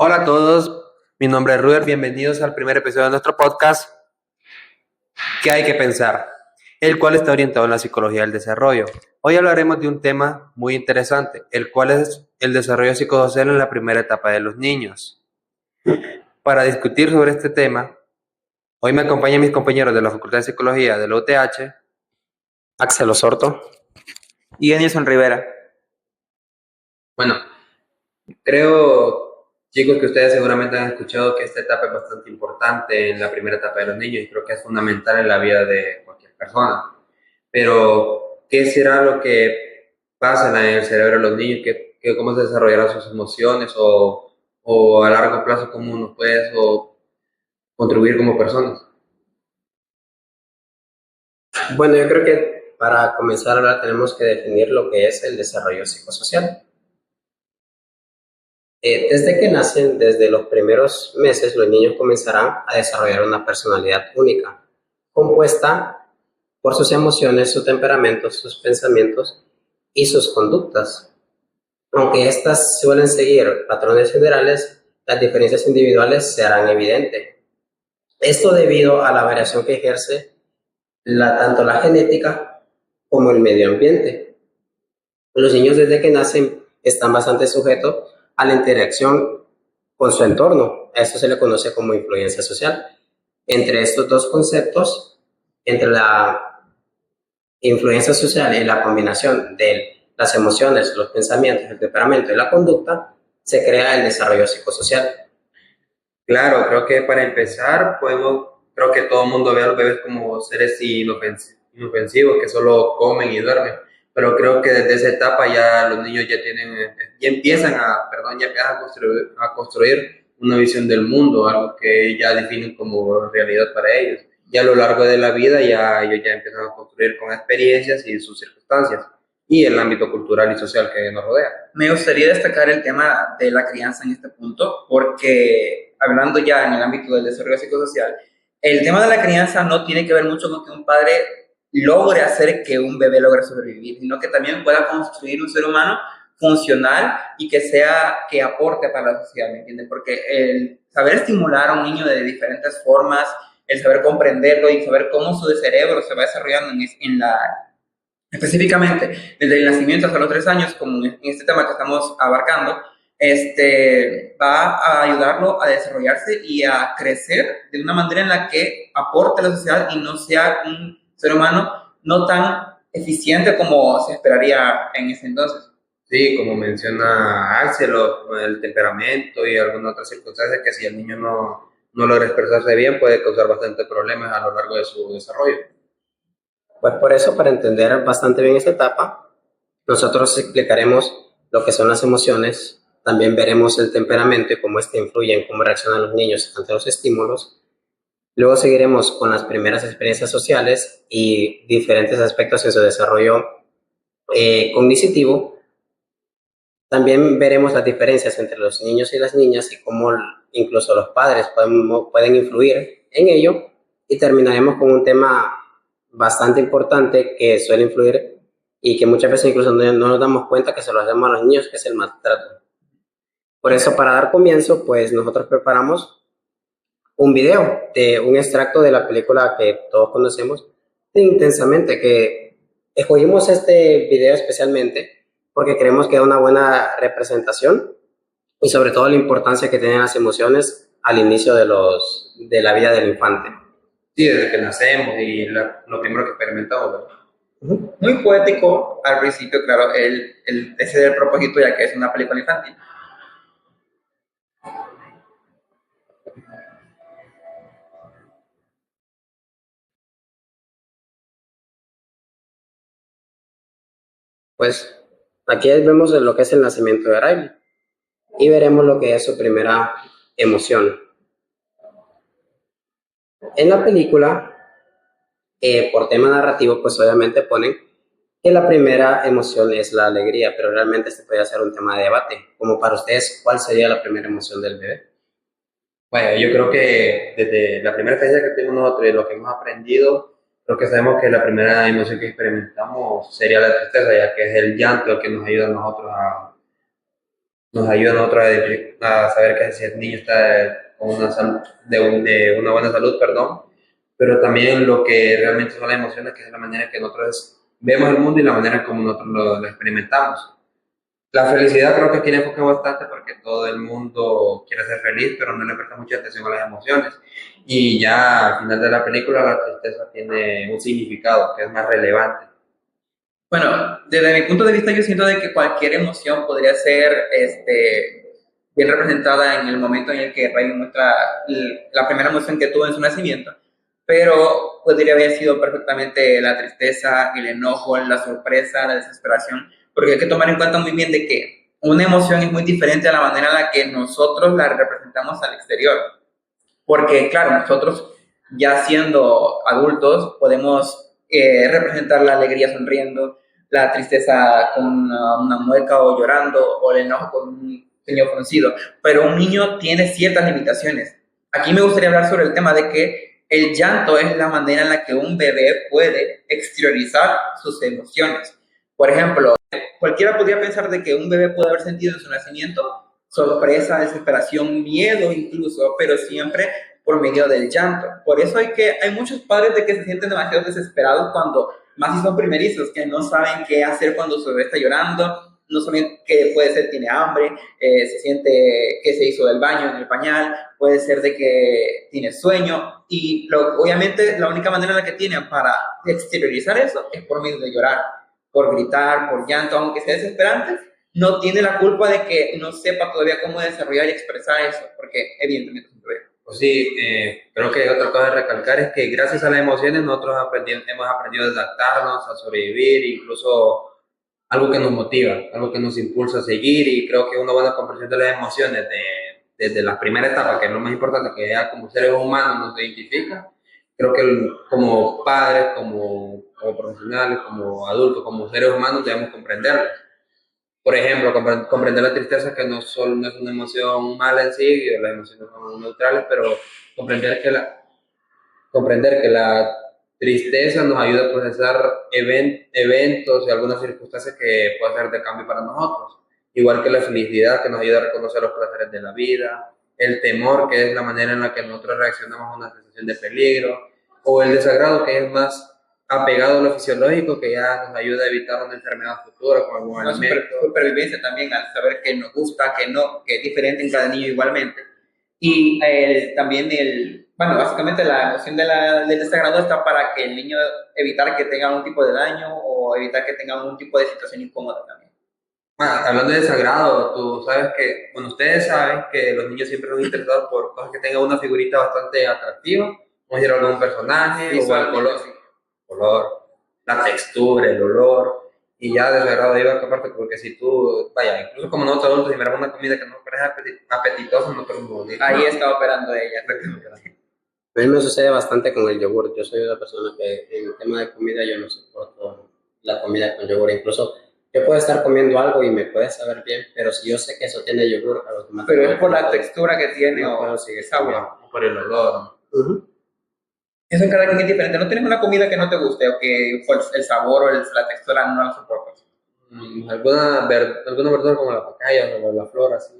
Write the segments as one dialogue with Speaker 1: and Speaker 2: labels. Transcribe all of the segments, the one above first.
Speaker 1: Hola a todos, mi nombre es Ruder, bienvenidos al primer episodio de nuestro podcast, ¿Qué hay que pensar?, el cual está orientado en la psicología del desarrollo. Hoy hablaremos de un tema muy interesante, el cual es el desarrollo psicosocial en la primera etapa de los niños. Para discutir sobre este tema, hoy me acompañan mis compañeros de la Facultad de Psicología de la UTH,
Speaker 2: Axel Osorto
Speaker 3: y Edison Rivera.
Speaker 1: Bueno, creo, chicos, que ustedes seguramente han escuchado que esta etapa es bastante importante en la primera etapa de los niños y creo que es fundamental en la vida de cualquier persona. Pero, ¿qué será lo que pasa en el cerebro de los niños? ¿Cómo se desarrollarán sus emociones o a largo plazo cómo nos puede eso contribuir como personas?
Speaker 2: Bueno, yo creo que para comenzar ahora tenemos que definir lo que es el desarrollo psicosocial. Desde que nacen, desde los primeros meses, los niños comenzarán a desarrollar una personalidad única, compuesta por sus emociones, su temperamento, sus pensamientos y sus conductas. Aunque estas suelen seguir patrones generales, las diferencias individuales se harán evidentes. Esto debido a la variación que ejerce tanto la genética como el medio ambiente. Los niños desde que nacen están bastante sujetos a la interacción con su entorno. A esto se le conoce como influencia social. Entre estos dos conceptos, entre la influencia social y la combinación de las emociones, los pensamientos, el temperamento y la conducta, se crea el desarrollo psicosocial.
Speaker 1: Claro, creo que para empezar, creo que todo el mundo ve a los bebés como seres inofensivos que solo comen y duermen, pero creo que desde esa etapa ya los niños ya empiezan a construir una visión del mundo, algo que ya definen como realidad para ellos. Y a lo largo de la vida ya ellos ya empiezan a construir con experiencias y sus circunstancias y el ámbito cultural y social que nos rodea.
Speaker 3: Me gustaría destacar el tema de la crianza en este punto, porque hablando ya en el ámbito del desarrollo psicosocial, el tema de la crianza no tiene que ver mucho con que un padre logre hacer que un bebé logre sobrevivir, sino que también pueda construir un ser humano funcional y que aporte para la sociedad, ¿me entienden? Porque el saber estimular a un niño de diferentes formas, el saber comprenderlo y saber cómo su cerebro se va desarrollando específicamente desde el nacimiento hasta los 3 años, como en este tema que estamos abarcando, va a ayudarlo a desarrollarse y a crecer de una manera en la que aporte a la sociedad y no sea un ser humano no tan eficiente como se esperaría en ese entonces.
Speaker 1: Sí, como menciona Axel, el temperamento y algunas otras circunstancias que si el niño no logra expresarse bien puede causar bastante problemas a lo largo de su desarrollo.
Speaker 2: Pues por eso, para entender bastante bien esta etapa, nosotros explicaremos lo que son las emociones, también veremos el temperamento y cómo este influye en cómo reaccionan los niños ante los estímulos. Luego seguiremos con las primeras experiencias sociales y diferentes aspectos en su desarrollo cognitivo. También veremos las diferencias entre los niños y las niñas y cómo incluso los padres pueden influir en ello. Y terminaremos con un tema bastante importante que suele influir y que muchas veces incluso no nos damos cuenta que se lo hacemos a los niños, que es el maltrato. Por eso, para dar comienzo, pues nosotros preparamos un video de un extracto de la película que todos conocemos, de Intensamente, que escogimos este video especialmente porque creemos que da una buena representación y sobre todo la importancia que tienen las emociones al inicio de la vida del infante.
Speaker 1: Sí, desde que nacemos y lo primero que experimentamos, ¿verdad?
Speaker 3: Muy poético al principio, claro, ese es el propósito ya que es una película infantil.
Speaker 2: Pues aquí vemos lo que es el nacimiento de Riley y veremos lo que es su primera emoción. En la película, por tema narrativo, pues obviamente ponen que la primera emoción es la alegría, pero realmente este puede ser un tema de debate. Como para ustedes, ¿cuál sería la primera emoción del bebé?
Speaker 1: Bueno, yo creo que desde la primera experiencia que tenemos nosotros y lo que hemos aprendido, creo que sabemos que la primera emoción que experimentamos sería la tristeza, ya que es el llanto el que nos ayuda a nosotros nos ayuda a nosotros a saber que si el niño está con una salud, de una buena salud, perdón, pero también lo que realmente son las emociones, que es la manera que nosotros vemos el mundo y la manera como nosotros lo experimentamos. La felicidad creo que aquí le enfoca bastante porque todo el mundo quiere ser feliz, pero no le presta mucha atención a las emociones. Y ya al final de la película la tristeza tiene un significado que es más relevante.
Speaker 3: Bueno, desde mi punto de vista yo siento de que cualquier emoción podría ser bien representada en el momento en el que Rey muestra la primera emoción que tuvo en su nacimiento, pero podría haber sido perfectamente la tristeza, el enojo, la sorpresa, la desesperación, porque hay que tomar en cuenta muy bien de que una emoción es muy diferente a la manera en la que nosotros la representamos al exterior, porque claro, nosotros ya siendo adultos podemos representar la alegría sonriendo, la tristeza con una mueca o llorando, o el enojo con un ceño fruncido, pero un niño tiene ciertas limitaciones. Aquí me gustaría hablar sobre el tema de que el llanto es la manera en la que un bebé puede exteriorizar sus emociones. Por ejemplo, cualquiera podría pensar de que un bebé puede haber sentido en su nacimiento sorpresa, desesperación, miedo incluso, pero siempre por medio del llanto. Por eso hay muchos padres de que se sienten demasiado desesperados cuando más si son primerizos, que no saben qué hacer cuando su bebé está llorando, no saben que puede ser tiene hambre, se siente que se hizo del baño en el pañal, puede ser de que tiene sueño y obviamente la única manera en la que tienen para exteriorizar eso es por medio de llorar, por gritar, por llanto, aunque sea desesperante, no tiene la culpa de que no sepa todavía cómo desarrollar y expresar eso, porque evidentemente es un bebé.
Speaker 1: Pues sí, creo que otra cosa a recalcar es que gracias a las emociones nosotros hemos aprendido a adaptarnos, a sobrevivir, incluso algo que nos motiva, algo que nos impulsa a seguir y creo que una buena comprensión de las emociones desde la primera etapa, que es lo más importante, que ya como seres humanos nos identifica, creo que como padres, como profesionales, como adultos, como seres humanos debemos comprenderlo. Por ejemplo, comprender la tristeza, que no es una emoción mala en sí, las emociones son neutrales, pero comprender que comprender que la tristeza nos ayuda a procesar eventos y algunas circunstancias que pueden ser de cambio para nosotros. Igual que la felicidad, que nos ayuda a reconocer los placeres de la vida, el temor, que es la manera en la que nosotros reaccionamos a una sensación de peligro, o el desagrado, que es más apegado a lo fisiológico, que ya nos ayuda a evitar una enfermedad futura con algún alimento.
Speaker 3: Supervivencia también, al saber que nos gusta, que no, que es diferente en cada niño igualmente. Y también bueno, básicamente la emoción del desagrado está para que el niño evitar que tenga algún tipo de daño o evitar que tenga algún tipo de situación incómoda también.
Speaker 1: Hablando de desagrado, tú sabes que, bueno, ustedes saben que los niños siempre son interesados por cosas que tengan una figurita bastante atractiva, como decir algún personaje o el color, la textura, el olor, y ya desagrado iba a aparte porque si tú, vaya, incluso como nosotros adultos, si miramos una comida que no nos parece apetitosa, no podemos decir.
Speaker 3: Ahí está operando ella.
Speaker 2: A mí me sucede bastante con el yogur. Yo soy una persona que en el tema de comida yo no soporto la comida con yogur. Incluso yo puedo estar comiendo algo y me puede saber bien, pero si yo sé que eso tiene yogur,
Speaker 3: pero es por la textura que tiene
Speaker 2: no
Speaker 3: o
Speaker 2: puedo seguir
Speaker 3: sabor.
Speaker 1: O por el olor.
Speaker 3: Eso en cada quien es diferente. No tienes una comida que no te guste o que el sabor o la textura no la soportas.
Speaker 1: Alguna verdura como la papaya o la flor, así.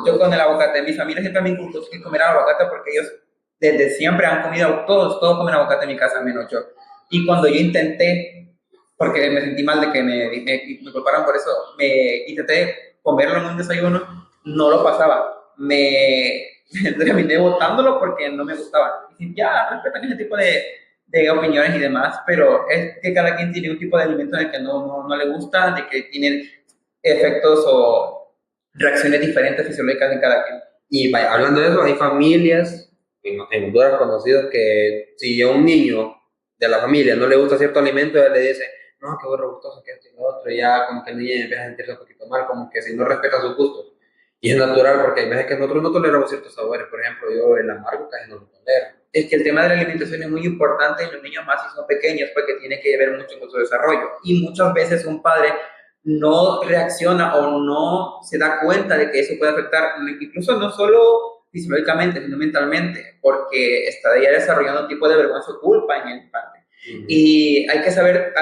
Speaker 3: Yo con el aguacate, mi familia siempre me inculcó que comer aguacate porque ellos desde siempre han comido, todos comen aguacate en mi casa, menos yo. Y cuando yo intenté, porque me sentí mal de que me culparan por eso, intenté comerlo en un desayuno, no lo pasaba. Terminé botándolo porque no me gustaba. Y ya, respetan ese tipo de opiniones y demás, pero es que cada quien tiene un tipo de alimento en el que no le gusta, de que tienen efectos o reacciones diferentes fisiológicas en cada quien.
Speaker 1: Y vaya, hablando de eso, hay familias en Honduras conocidos que si a un niño de la familia no le gusta cierto alimento, él le dice, no, qué bueno gustoso que esto y lo otro, y ya como que el niño empieza a sentirse un poquito mal, como que si no respeta sus gustos. Y es natural porque hay veces que nosotros no toleramos ciertos sabores, por ejemplo, yo el amargo casi no lo tolero.
Speaker 3: Es que el tema de la alimentación es muy importante en los niños más si son pequeños porque tiene que ver mucho con su desarrollo. Y muchas veces un padre no reacciona o no se da cuenta de que eso puede afectar, incluso no solo fisiológicamente, sino mentalmente, porque está ya desarrollando un tipo de vergüenza o culpa en el infante. Y hay que saber,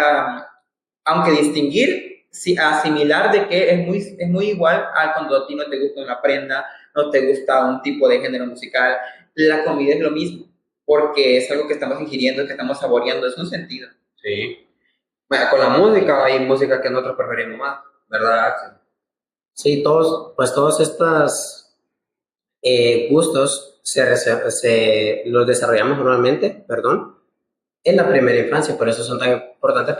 Speaker 3: aunque distinguir asimilar de que es muy igual a cuando a ti no te gusta una prenda, no te gusta un tipo de género musical. La comida es lo mismo, porque es algo que estamos ingiriendo, que estamos saboreando, es un sentido.
Speaker 1: Sí. Bueno, con la música hay música que nosotros preferimos más, ¿verdad, Axel?
Speaker 2: Sí, todos estos gustos los desarrollamos normalmente, perdón, en la primera infancia, por eso son tan importantes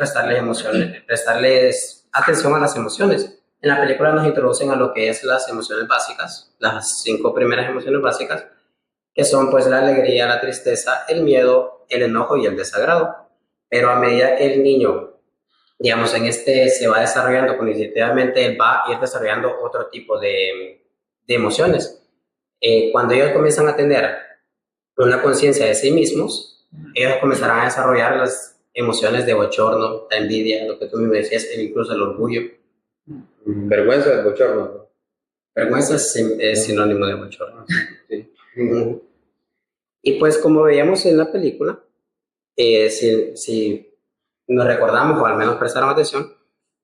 Speaker 2: prestarles atención a las emociones. En la película nos introducen a lo que es las emociones básicas, las 5 primeras emociones básicas, que son pues la alegría, la tristeza, el miedo, el enojo y el desagrado. Pero a medida que el niño, digamos, se va desarrollando cognitivamente, él va a ir desarrollando otro tipo de emociones. Cuando ellos comienzan a tener una conciencia de sí mismos, ellos comenzarán a desarrollar las emociones de bochorno, la envidia, lo que tú me decías, incluso el orgullo.
Speaker 1: Vergüenza del bochorno, ¿no?
Speaker 2: Vergüenza es sinónimo de bochorno.
Speaker 1: Sí.
Speaker 2: Y pues como veíamos en la película, si nos recordamos o al menos prestaron atención,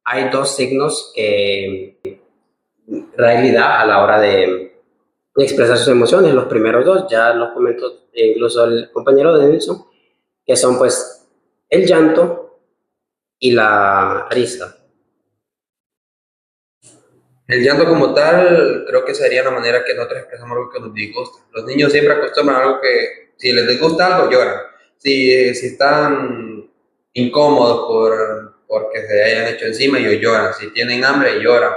Speaker 2: hay 2 signos que Riley da a la hora de expresar sus emociones. Los primeros 2 ya los comentó incluso el compañero de Nelson, que son pues el llanto y la risa.
Speaker 1: El llanto como tal, creo que sería la manera que nosotros expresamos algo que nos disgusta. Los niños siempre acostumbran a algo que, si les disgusta algo, lloran. Si están incómodos porque se hayan hecho encima, ellos lloran. Si tienen hambre, lloran.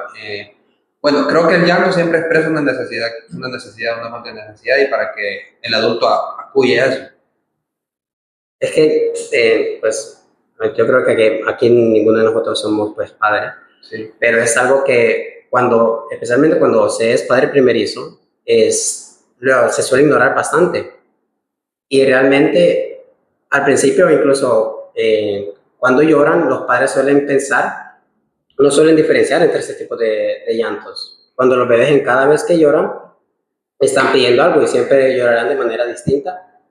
Speaker 1: Bueno, creo que el llanto siempre expresa una falta de necesidad y para que el adulto acuye a eso.
Speaker 2: Es que, pues, yo creo que aquí ninguno de nosotros somos pues padres,
Speaker 1: Sí.
Speaker 2: pero es algo que especialmente cuando se es padre primerizo, se suele ignorar bastante. Y realmente, al principio, incluso cuando lloran, los padres no suelen diferenciar entre este tipo de llantos. Cuando los bebés en cada vez que lloran, están pidiendo algo y siempre llorarán de manera distinta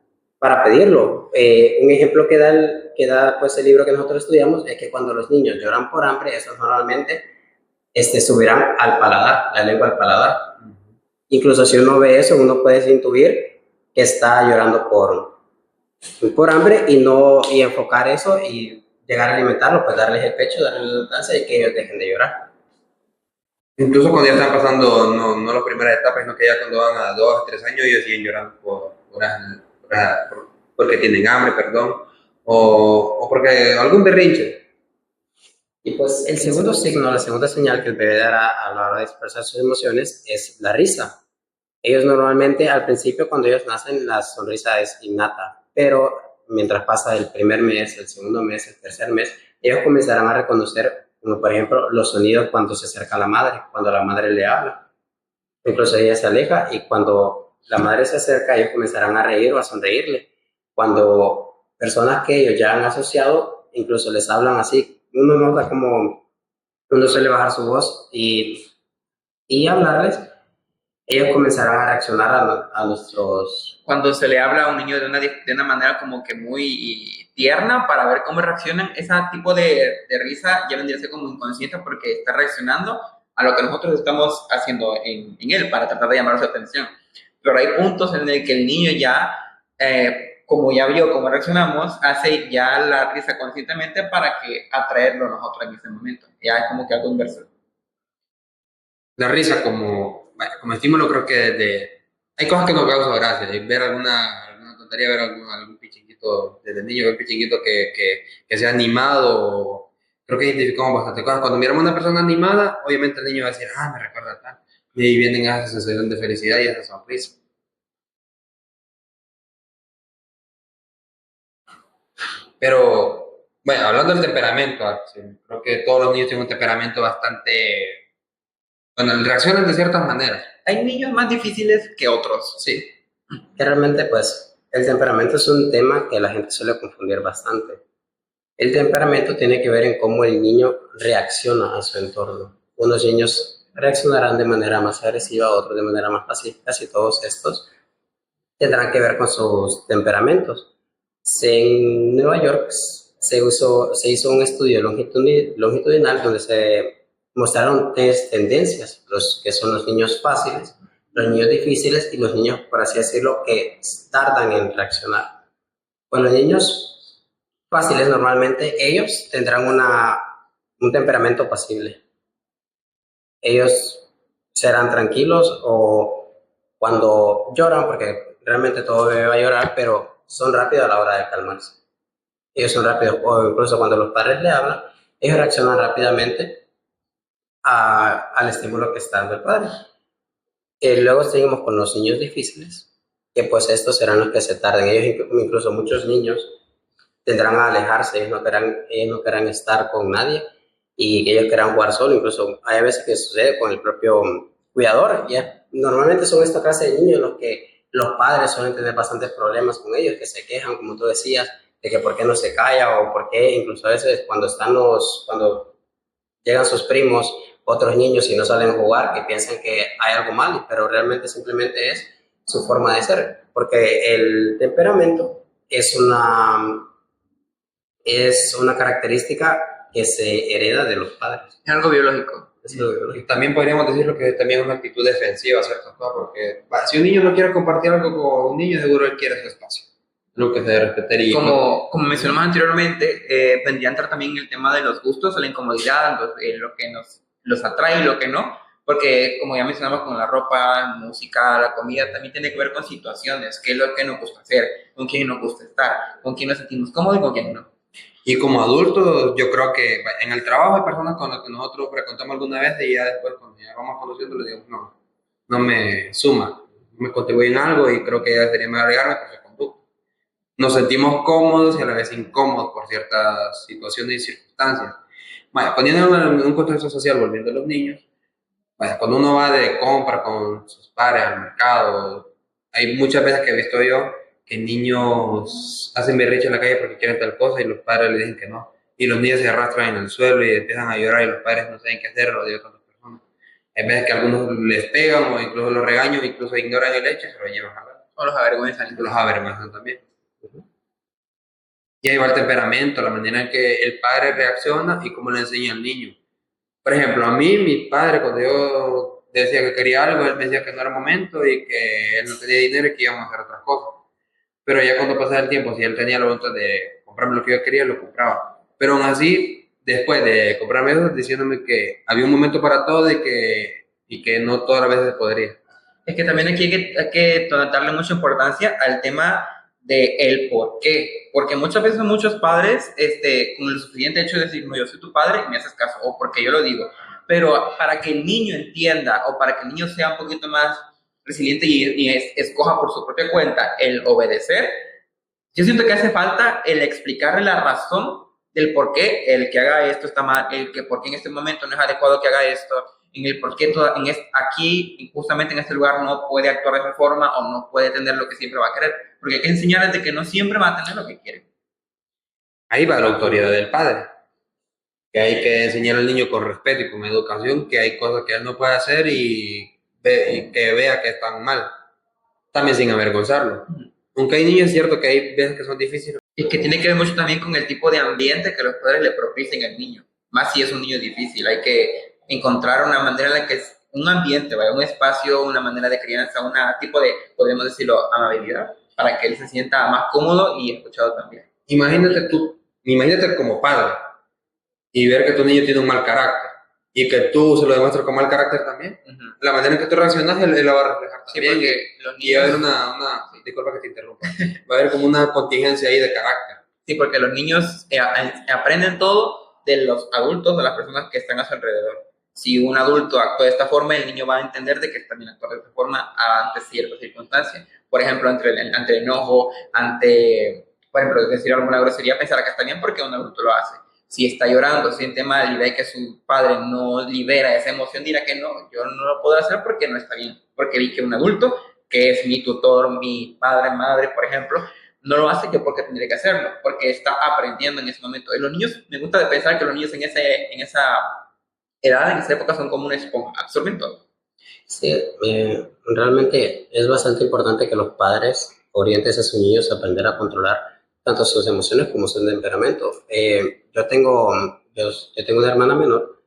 Speaker 2: para pedirlo. Un ejemplo que da pues, el libro que nosotros estudiamos es que cuando los niños lloran por hambre, esos normalmente subirán al paladar, la lengua al paladar. Incluso si uno ve eso, uno puede intuir que está llorando por hambre y enfocar eso y llegar a alimentarlo, pues darles el pecho, darles la lactancia y que ellos dejen de llorar.
Speaker 1: Incluso cuando ya están pasando, no las primeras etapas, sino que ya cuando van a 2, 3 años, ellos siguen llorando porque tienen hambre, perdón, o porque algún berrinche.
Speaker 2: Y pues el segundo signo, la segunda señal que el bebé dará a la hora de expresar sus emociones es la risa. Ellos normalmente al principio cuando ellos nacen la sonrisa es innata, pero mientras pasa el primer mes, el segundo mes, el tercer mes, ellos comenzarán a reconocer, como por ejemplo, los sonidos cuando se acerca a la madre, cuando la madre le habla. Incluso ella se aleja y cuando la madre se acerca, ellos comenzarán a reír o a sonreírle. Cuando personas que ellos ya han asociado, incluso les hablan así, uno nota como uno suele bajar su voz y hablarles, ellos comenzarán a reaccionar a nuestros...
Speaker 3: Cuando se le habla a un niño de una manera como que muy tierna para ver cómo reaccionan, ese tipo de risa ya vendría a ser como inconsciente porque está reaccionando a lo que nosotros estamos haciendo en él para tratar de llamar su atención. Pero hay puntos en el que el niño ya, como ya vio cómo reaccionamos, hace ya la risa conscientemente para que atraerlo a nosotros en ese momento. Ya es como que algo inverso.
Speaker 1: La risa como estímulo creo que hay cosas que nos causan gracia, ver alguna tontería, ver algún pichinguito desde niño, ver pichinguito que sea animado, creo que identificamos bastante cosas. Cuando miramos a una persona animada, obviamente el niño va a decir, me recuerda tal, y ahí vienen esa sensación de felicidad y esa sonrisa. Pero, bueno, hablando del temperamento, creo que todos los niños tienen un temperamento bastante... Bueno, reaccionan de ciertas maneras.
Speaker 3: Hay niños más difíciles que otros.
Speaker 1: Sí.
Speaker 2: Que realmente, pues, el temperamento es un tema que la gente suele confundir bastante. El temperamento tiene que ver en cómo el niño reacciona a su entorno. Unos niños reaccionarán de manera más agresiva, otros de manera más pacífica, y todos estos tendrán que ver con sus temperamentos. En Nueva York se hizo un estudio longitudinal donde se mostraron tres tendencias, los que son los niños fáciles, los niños difíciles y los niños, por así decirlo, que tardan en reaccionar. Pues los niños fáciles normalmente ellos tendrán un temperamento pasible. Ellos serán tranquilos o cuando lloran, porque realmente todo bebé va a llorar, pero son rápidos a la hora de calmarse. Ellos son rápidos, o incluso cuando los padres le hablan, ellos reaccionan rápidamente al estímulo que está dando el padre. Luego seguimos con los niños difíciles, que pues estos serán los que se tarden. Ellos, incluso muchos niños, tendrán a alejarse, ellos no querrán estar con nadie y ellos querrán jugar solo. Incluso hay veces que sucede con el propio cuidador. Normalmente son esta clase de niños los que los padres suelen tener bastantes problemas con ellos, que se quejan, como tú decías, de que por qué no se calla o por qué incluso a veces cuando llegan sus primos, otros niños y no salen a jugar, que piensan que hay algo mal, pero realmente simplemente es su forma de ser, porque el temperamento es una característica que se hereda de los padres.
Speaker 3: Es algo biológico.
Speaker 2: Es algo biológico.
Speaker 1: Y también podríamos decirlo que también es una actitud defensiva, ¿cierto? Porque si un niño no quiere compartir algo con un niño, seguro él quiere su espacio. Lo que se respetaría.
Speaker 3: Como mencionamos anteriormente, vendría a entrar también el tema de los gustos, la incomodidad, lo que los atrae y lo que no, porque como ya mencionamos con la ropa, música, la comida, también tiene que ver con situaciones, qué es lo que nos gusta hacer, con quién nos gusta estar, con quién nos sentimos cómodos y con quién no.
Speaker 1: Y como adultos, yo creo que en el trabajo hay personas con las que nosotros frecuentamos alguna vez y ya después, cuando ya vamos conociendo, les digo, no me suma, no me contribuye en algo y creo que ya sería mejor agregarme por su conducta. Nos sentimos cómodos y a la vez incómodos por ciertas situaciones y circunstancias. Vaya, poniendo en un contexto social, volviendo a los niños, vaya, cuando uno va de compra con sus padres al mercado, hay muchas veces que he visto yo que niños hacen berrinche en la calle porque quieren tal cosa y los padres le dicen que no. Y los niños se arrastran en el suelo y empiezan a llorar y los padres no saben qué hacer, rodeados de otras personas. Hay veces que algunos les pegan o incluso los regañan, incluso ignoran el hecho y se lo llevan a ver.
Speaker 3: O los avergüenzan.
Speaker 1: Los avergüenzan también. Y ahí va el temperamento, la manera en que el padre reacciona y cómo le enseña al niño. Por ejemplo, a mí, mi padre, cuando yo decía que quería algo, él me decía que no era momento y que él no tenía dinero y que íbamos a hacer otras cosas. Pero ya cuando pasaba el tiempo, si él tenía la voluntad de comprarme lo que yo quería, lo compraba. Pero aún así, después de comprarme eso, diciéndome que había un momento para todo y que no todas las veces se podría.
Speaker 3: Es que también aquí hay que darle mucha importancia al tema de el por qué, porque muchas veces muchos padres, con el suficiente hecho de decir, no, yo soy tu padre y me haces caso, o porque yo lo digo, pero para que el niño entienda, o para que el niño sea un poquito más resiliente y escoja por su propia cuenta el obedecer, yo siento que hace falta el explicarle la razón del por qué el que haga esto está mal, el que por qué en este momento no es adecuado que haga esto, en el por qué aquí, justamente en este lugar, no puede actuar de esa forma o no puede tener lo que siempre va a querer, porque hay que enseñarles de que no siempre va a tener lo que quiere.
Speaker 1: Ahí va la autoridad del padre, que hay que enseñar al niño con respeto y con educación que hay cosas que él no puede hacer y que vea que están mal, también sin avergonzarlo. Aunque hay niños, es cierto que hay veces que son difíciles.
Speaker 3: Y que tiene que ver mucho también con el tipo de ambiente que los padres le propicien al niño, más si es un niño difícil. Hay que encontrar una manera en la que es un ambiente, ¿vale? Un espacio, una manera de crianza, un tipo de, podemos decirlo, amabilidad, para que él se sienta más cómodo y escuchado también.
Speaker 1: Imagínate como padre y ver que tu niño tiene un mal carácter y que tú se lo demuestras con mal carácter también. La manera en que tú reaccionas, él lo va a reflejar también.
Speaker 3: Sí, los niños...
Speaker 1: Y va a haber disculpa que te interrumpa, va a haber como una contingencia ahí de carácter.
Speaker 3: Sí, porque los niños aprenden todo de los adultos, de las personas que están a su alrededor. Si un adulto actúa de esta forma, el niño va a entender de que está bien actuar de esta forma ante ciertas circunstancias. Por ejemplo, ante el enojo, por ejemplo, decir alguna grosería, pensará que está bien porque un adulto lo hace. Si está llorando, se siente mal y ve que su padre no libera esa emoción, dirá que no, yo no lo puedo hacer porque no está bien. Porque vi que un adulto, que es mi tutor, mi padre, madre, por ejemplo, no lo hace, yo porque tendría que hacerlo, porque está aprendiendo en ese momento. Y los niños, me gusta pensar que los niños en esa edad, en esa época, son como una esponja, absorben todo.
Speaker 2: Sí, realmente es bastante importante que los padres orienten a sus niños a aprender a controlar tanto sus emociones como su temperamento. Yo tengo una hermana menor,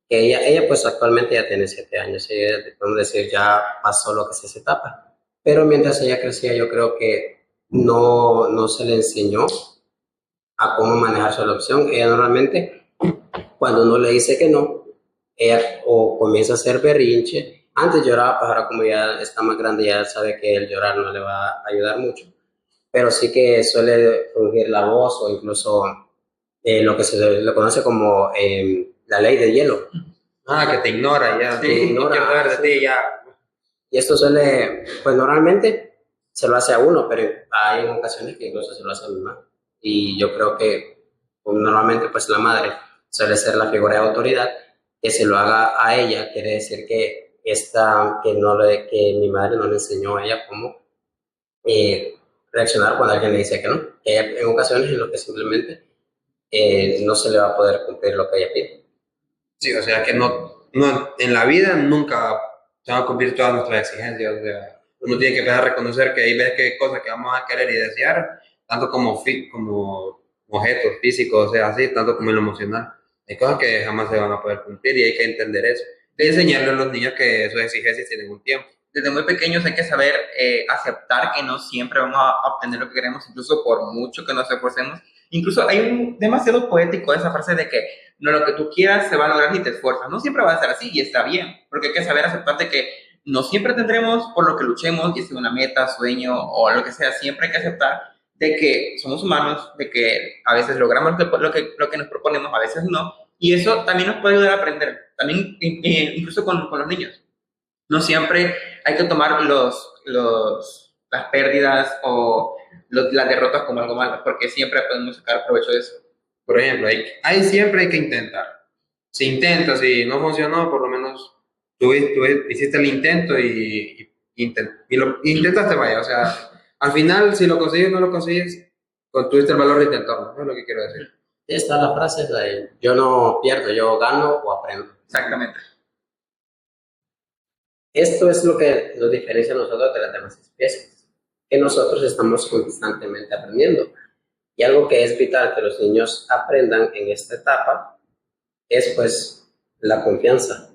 Speaker 2: que ella pues actualmente ya tiene 7 años, ella, podemos decir, ya pasó lo que es esa etapa. Pero mientras ella crecía, yo creo que no se le enseñó a cómo manejar su adopción. Ella normalmente, cuando uno le dice que no, ella o comienza a hacer berrinche. Antes lloraba, pues ahora como ya está más grande, ya sabe que el llorar no le va a ayudar mucho. Pero sí que suele fungir la voz o incluso lo que se le conoce como la ley del hielo.
Speaker 1: Que te ignora ya.
Speaker 2: Sí, te ignora,
Speaker 1: quiero saber de
Speaker 2: sí.
Speaker 1: ti ya.
Speaker 2: Y esto suele, pues normalmente se lo hace a uno, pero hay ocasiones que incluso se lo hace a mi mamá. Y yo creo que pues, normalmente pues la madre suele ser la figura de autoridad, que se lo haga a ella quiere decir que mi madre no le enseñó a ella cómo reaccionar cuando alguien le dice que no. Que hay en ocasiones en las que simplemente no se le va a poder cumplir lo que ella pide.
Speaker 1: Sí, o sea que no, en la vida nunca se van a cumplir todas nuestras exigencias. O sea, uno tiene que empezar a reconocer que hay veces que hay cosas que vamos a querer y desear, tanto como objetos físicos, o sea, así, tanto como en lo emocional. Hay cosas que jamás se van a poder cumplir y hay que entender eso. De enseñarle a los niños que sus exigencias tienen un tiempo.
Speaker 3: Desde muy pequeños hay que saber aceptar que no siempre vamos a obtener lo que queremos, incluso por mucho que nos esforcemos. Incluso hay un demasiado poético esa frase de que no lo que tú quieras se va a lograr ni te esfuerzas. No siempre va a ser así y está bien, porque hay que saber aceptar de que no siempre tendremos por lo que luchemos, y sea una meta, sueño o lo que sea. Siempre hay que aceptar de que somos humanos, de que a veces logramos lo que nos proponemos, a veces no. Y eso también nos puede ayudar a aprender, también incluso con los niños. No siempre hay que tomar las pérdidas o las derrotas como algo malo, porque siempre podemos sacar provecho de eso.
Speaker 1: Por ejemplo, siempre hay que intentar. Si intentas y no funcionó, por lo menos tú hiciste el intento y lo intentaste, vaya. O sea, al final, si lo consigues o no lo consigues, tuviste el valor de intentarlo, ¿no? Es lo que quiero decir.
Speaker 2: Esta es la frase de yo no pierdo, yo gano o aprendo.
Speaker 3: Exactamente.
Speaker 2: Esto es lo que nos diferencia a nosotros de las demás especies, que nosotros estamos constantemente aprendiendo. Y algo que es vital que los niños aprendan en esta etapa es pues la confianza.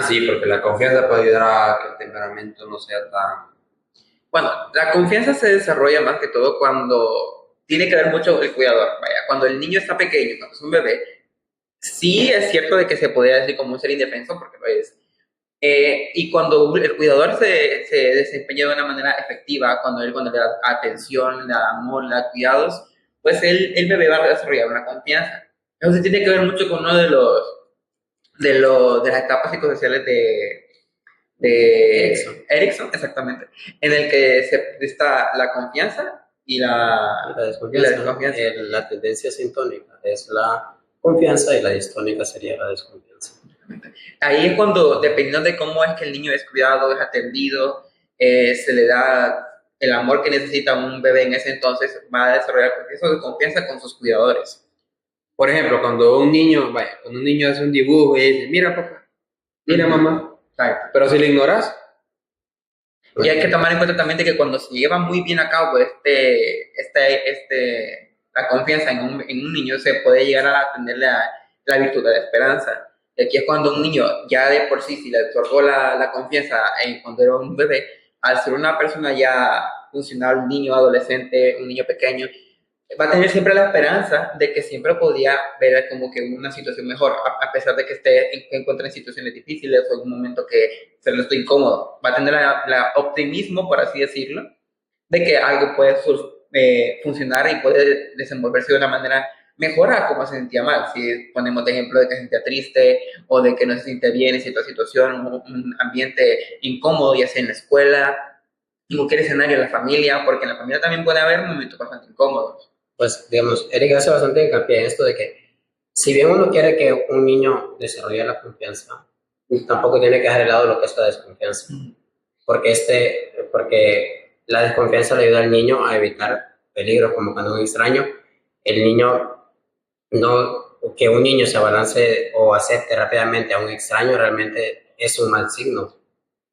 Speaker 1: Sí, porque la confianza puede ayudar a que el temperamento no sea tan...
Speaker 3: Bueno, la confianza se desarrolla más que todo cuando tiene que ver mucho el cuidador. Vaya, cuando el niño está pequeño, cuando es un bebé, sí es cierto de que se podría decir como un ser indefenso, porque lo es. Y cuando el cuidador se desempeña de una manera efectiva, cuando le da atención, le da amor, le da cuidados, pues el bebé va a desarrollar una confianza. Eso tiene que ver mucho con uno de las etapas psicosociales de Erikson, exactamente, en el que está la confianza y la desconfianza.
Speaker 2: La tendencia sintónica es la confianza y la distónica sería la desconfianza.
Speaker 3: Ahí es cuando, dependiendo de cómo es que el niño es cuidado, es atendido, se le da el amor que necesita un bebé en ese entonces, va a desarrollar eso de confianza con sus cuidadores.
Speaker 1: Por ejemplo, cuando un niño hace un dibujo y dice, mira papá, mira mamá, pero si lo ignoras.
Speaker 3: Y hay que tomar en cuenta también de que cuando se lleva muy bien a cabo la confianza en un niño, se puede llegar a tener la virtud de la esperanza. Y aquí es cuando un niño ya de por sí, si le otorgó la confianza cuando era un bebé, al ser una persona ya funcional, un niño adolescente, un niño pequeño, va a tener siempre la esperanza de que siempre podría ver como que una situación mejor, a pesar de que encuentre en situaciones difíciles o en un momento que se le esté incómodo. Va a tener la optimismo, por así decirlo, de que algo puede funcionar y puede desenvolverse de una manera mejor a como se sentía mal. Si ponemos de ejemplo de que se sentía triste o de que no se siente bien en cierta situación, un ambiente incómodo, ya sea en la escuela, en cualquier escenario, en la familia, porque en la familia también puede haber momentos bastante incómodos.
Speaker 2: Pues, digamos, Eric hace bastante hincapié en esto de que si bien uno quiere que un niño desarrolle la confianza, tampoco tiene que dejar de lado lo que es la desconfianza. Porque la desconfianza le ayuda al niño a evitar peligros como cuando un extraño, que un niño se abalance o acepte rápidamente a un extraño realmente es un mal signo.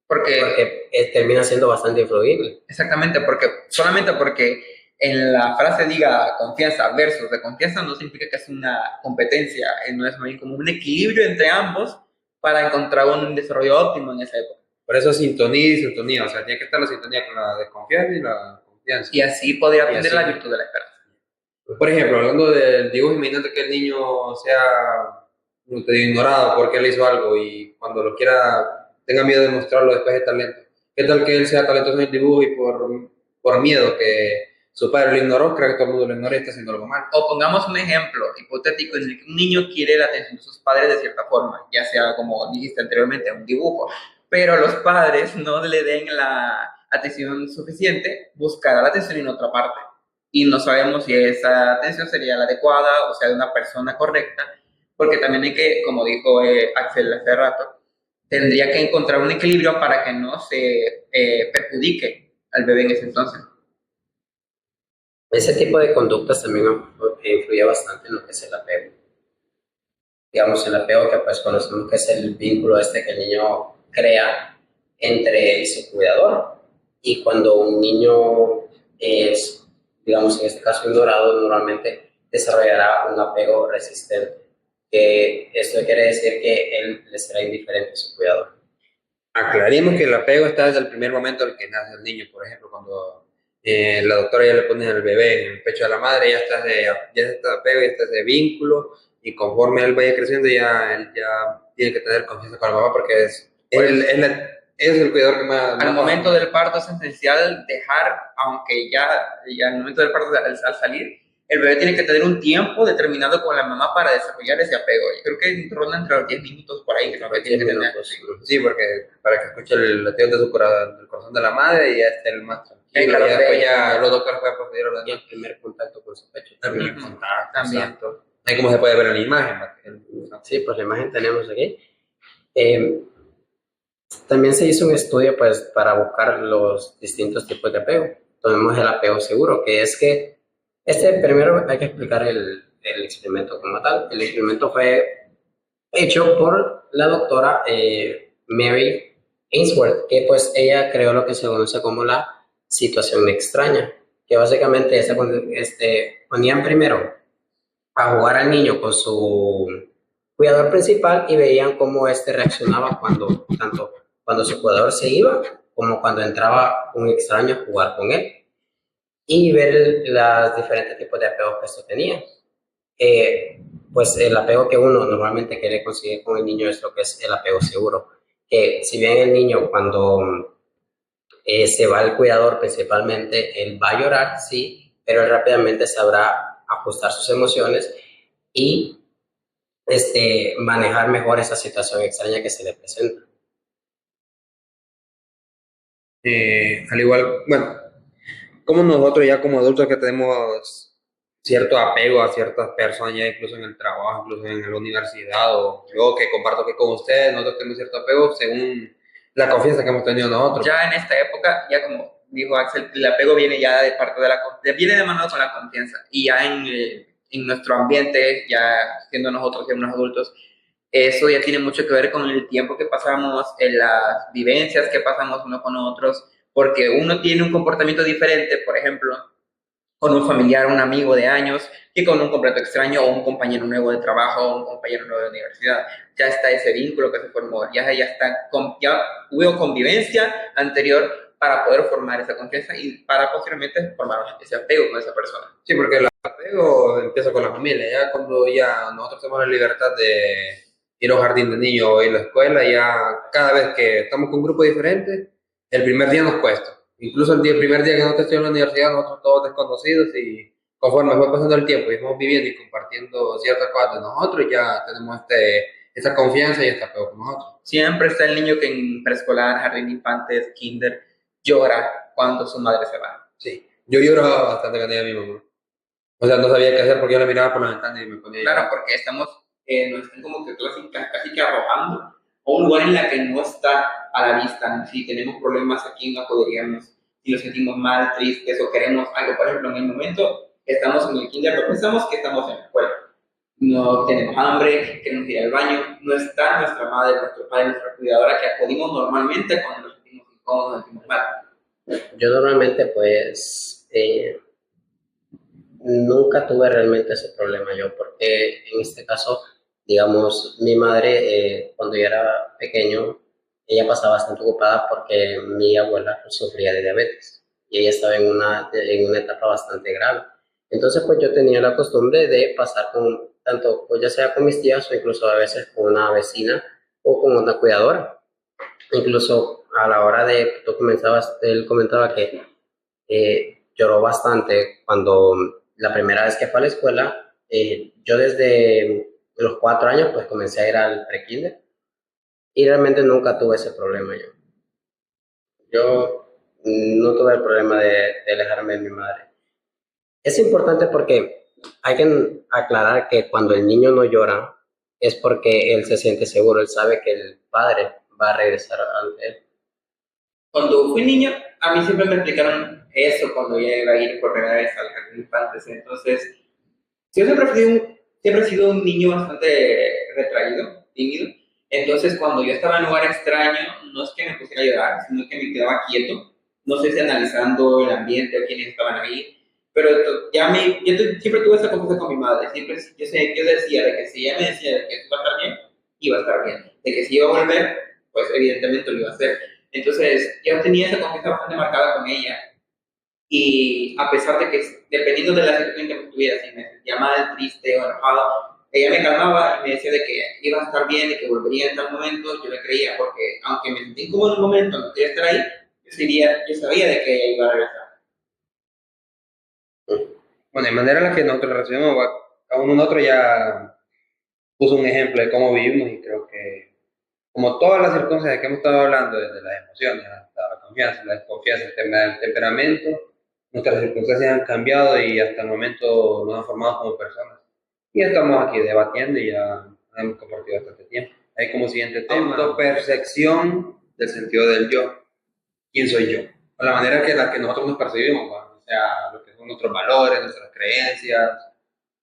Speaker 2: Porque termina siendo bastante influible.
Speaker 3: Exactamente, solamente porque en la frase diga confianza versus de confianza, no significa que es una competencia, no es más bien como un equilibrio entre ambos para encontrar un desarrollo óptimo en esa época.
Speaker 1: Por eso sintonía y sintonía, o sea, tiene que estar la sintonía con la desconfianza y la confianza.
Speaker 3: Y así podría
Speaker 1: Y
Speaker 3: aprender
Speaker 1: así.
Speaker 3: la virtud de la esperanza.
Speaker 1: Por ejemplo, hablando del dibujo, imagínate que el niño sea, no te digo, ignorado porque él hizo algo y cuando lo quiera, tenga miedo de mostrarlo después de talento. ¿Qué tal que él sea talentoso en el dibujo y por miedo que su padre lo ignoró, cree que todo el mundo lo ignora y está haciendo algo mal?
Speaker 3: O pongamos un ejemplo hipotético en el que un niño quiere la atención de sus padres de cierta forma, ya sea como dijiste anteriormente, un dibujo, pero los padres no le den la atención suficiente, buscará la atención en otra parte. Y no sabemos si esa atención sería la adecuada o sea de una persona correcta, porque también hay que, como dijo Axel hace rato, tendría que encontrar un equilibrio para que no se perjudique al bebé en ese entonces.
Speaker 2: Ese tipo de conductas también influye bastante en lo que es el apego. Digamos, el apego que pues conocemos que es el vínculo este que el niño crea entre su cuidador. Y cuando un niño es, digamos, en este caso ignorado, normalmente desarrollará un apego resistente. Que esto quiere decir que él le será indiferente a su cuidador.
Speaker 1: Aclaremos que el apego está desde el primer momento en que nace el niño, por ejemplo, cuando la doctora ya le pone al bebé en el pecho de la madre, ya está de apego, ya está ese vínculo, y conforme él vaya creciendo, él ya tiene que tener confianza con la mamá porque es el cuidador que más...
Speaker 3: Al momento del parto es esencial dejar, aunque ya en el momento del parto al salir, el bebé tiene que tener un tiempo determinado con la mamá para desarrollar ese apego. Yo creo que ronda entre los 10 minutos por ahí que el bebé tiene que tener.
Speaker 1: Sí, porque para que escuche el latido de del corazón de la madre y ya esté el más tranquilo.
Speaker 3: Claro,
Speaker 1: y después ya los doctores pueden proceder a
Speaker 2: Y el primer contacto con su pecho.
Speaker 1: el primer contacto.
Speaker 3: También.
Speaker 1: Exacto. Ahí como se puede ver en la imagen.
Speaker 2: Sí, pues la imagen tenemos aquí. También se hizo un estudio pues para buscar los distintos tipos de apego. Tenemos el apego seguro, que es que primero hay que explicar el experimento como tal. El experimento fue hecho por la doctora Mary Ainsworth, que pues ella creó lo que se conoce como la situación extraña, que básicamente ponían primero a jugar al niño con su cuidador principal y veían cómo reaccionaba tanto cuando su cuidador se iba como cuando entraba un extraño a jugar con él y ver los diferentes tipos de apegos que esto tenía. Pues el apego que uno normalmente quiere conseguir con el niño es lo que es el apego seguro, que si bien el niño cuando se va al cuidador principalmente, él va a llorar, sí, pero él rápidamente sabrá ajustar sus emociones y manejar mejor esa situación extraña que se le presenta.
Speaker 1: Al igual, bueno, como nosotros ya como adultos que tenemos cierto apego a ciertas personas, ya incluso en el trabajo, incluso en la universidad, o yo que comparto que con ustedes, nosotros tenemos cierto apego según la confianza que hemos tenido nosotros.
Speaker 3: Ya en esta época, ya como dijo Axel, el apego viene ya de parte de viene de mano con la confianza. Y ya en nuestro ambiente, ya siendo nosotros ya unos adultos, eso ya tiene mucho que ver con el tiempo que pasamos, en las vivencias que pasamos uno con otros, porque uno tiene un comportamiento diferente, por ejemplo, con un familiar, un amigo de años, que con un completo extraño o un compañero nuevo de trabajo o un compañero nuevo de universidad. Ya está ese vínculo que se formó, ya hubo convivencia anterior para poder formar esa confianza y para posteriormente formar ese apego con esa persona.
Speaker 1: Sí, porque el apego empieza con la familia, ya cuando ya nosotros tenemos la libertad de ir a un jardín de niños o ir a la escuela, ya cada vez que estamos con un grupo diferente, el primer día nos cuesta. Incluso el primer día que nosotros estuvimos en la universidad, nosotros todos desconocidos y conforme fue pasando el tiempo y fuimos viviendo y compartiendo ciertas cosas de nosotros, ya tenemos esa confianza y este apego con nosotros.
Speaker 3: Siempre está el niño que en preescolar, jardín de infantes, kinder, llora cuando su madre se va.
Speaker 1: Sí, yo lloraba bastante cuando iba a mi mamá. O sea, no sabía qué hacer porque yo la miraba por la ventana y me ponía...
Speaker 3: Claro, porque nos están como que casi que arrojando a un lugar en la que no está a la vista. Si tenemos problemas aquí no podríamos, si nos sentimos mal, tristes o queremos algo, por ejemplo, en el momento estamos en el kinder, pero pensamos que estamos en la escuela. No tenemos hambre, queremos ir al baño, no está nuestra madre, nuestro padre, nuestra cuidadora que acudimos normalmente cuando nos sentimos incómodos, nos sentimos mal.
Speaker 2: Yo normalmente pues nunca tuve realmente ese problema yo, porque en este caso, digamos, mi madre, cuando yo era pequeño, ella pasaba bastante ocupada porque mi abuela sufría de diabetes y ella estaba en una etapa bastante grave. Entonces, pues yo tenía la costumbre de pasar con, tanto, pues ya sea con mis tías o incluso a veces con una vecina o con una cuidadora. Incluso a la hora de, tú comenzabas, él comentaba que lloró bastante cuando la primera vez que fue a la escuela. Yo desde los 4 años pues comencé a ir al prekinder y realmente nunca tuve ese problema yo. Yo no tuve el problema de alejarme de mi madre. Es importante porque hay que aclarar que cuando el niño no llora es porque él se siente seguro, él sabe que el padre va a regresar ante él.
Speaker 3: Cuando fui niño, a mí siempre me explicaron eso cuando ya iba a ir por primera vez al jardín de infantes. Entonces, yo siempre he sido un niño bastante retraído, tímido. Entonces, cuando yo estaba en un lugar extraño, no es que me pusiera a llorar, sino que me quedaba quieto. No sé si analizando el ambiente o quiénes estaban ahí. Pero siempre tuve esa confianza con mi madre. Siempre yo decía de que si ella me decía de que iba a estar bien, iba a estar bien. De que si iba a volver, pues evidentemente lo iba a hacer. Entonces, yo tenía esa confianza bastante marcada con ella. Y a pesar de que, dependiendo de la situación que me estuviera, si me sentía mal, triste o enojado, ella me calmaba y me decía de que iba a estar bien, de que volvería en tal momento. Yo le creía, porque aunque me sentí incómodo en un momento, no quería estar ahí, yo sabía de que ella iba a regresar.
Speaker 1: Bueno, de manera en la que nosotros relacionamos a uno otro ya puso un ejemplo de cómo vivimos y creo que como todas las circunstancias que hemos estado hablando, desde las emociones hasta la confianza, la desconfianza, el tema del temperamento, nuestras circunstancias han cambiado y hasta el momento nos han formado como personas. Y ya estamos aquí debatiendo y ya hemos compartido bastante tiempo. Hay como siguiente tema, autopercepción del sentido del yo. ¿Quién soy yo? O la manera que la que nosotros nos percibimos, ¿va? O sea, lo que son nuestros valores, nuestras creencias,